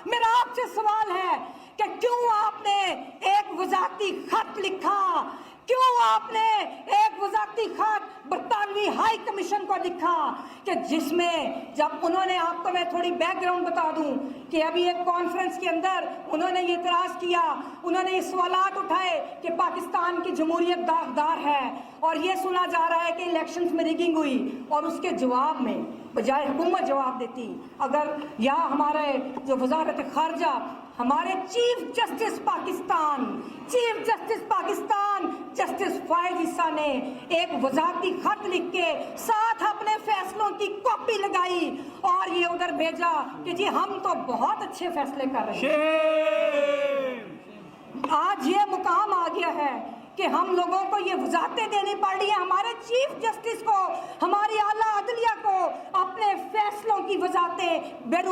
میرا آپ سے سوال ہے کہ کیوں آپ نے ایک وزارتی خط لکھا، کیوں آپ نے ایک وزارتی خط برطانوی ہائی کمیشن کو لکھا کہ جس میں جب انہوں نے، آپ کو میں تھوڑی بیک گراؤنڈ بتا دوں کہ ابھی ایک کانفرنس کے اندر انہوں نے یہ اعتراض کیا، انہوں نے یہ سوالات اٹھائے کہ پاکستان کی جمہوریت داغدار ہے اور یہ سنا جا رہا ہے کہ الیکشنز میں ریگنگ ہوئی، اور اس کے جواب میں بجائے حکومت جواب دیتی، اگر یا ہمارے جو وزارت خارجہ، ہمارے چیف جسٹس پاکستان جسٹس فائز عیسیٰ نے ایک وزارتی خط لکھ کے ساتھ اپنے فیصلوں کی کاپی لگائی اور یہ ادھر بھیجا کہ جی ہم تو بہت اچھے فیصلے کر رہے ہیں۔ آج یہ مقام آ گیا ہے کہ ہم لوگوں کو یہ وضاحتیں دینی پڑ رہی ہیں، ہمارے چیف جسٹس کو، ہماری اعلیٰ عدلیہ کو اپنے فیصلوں کی وضاحتیں بیرون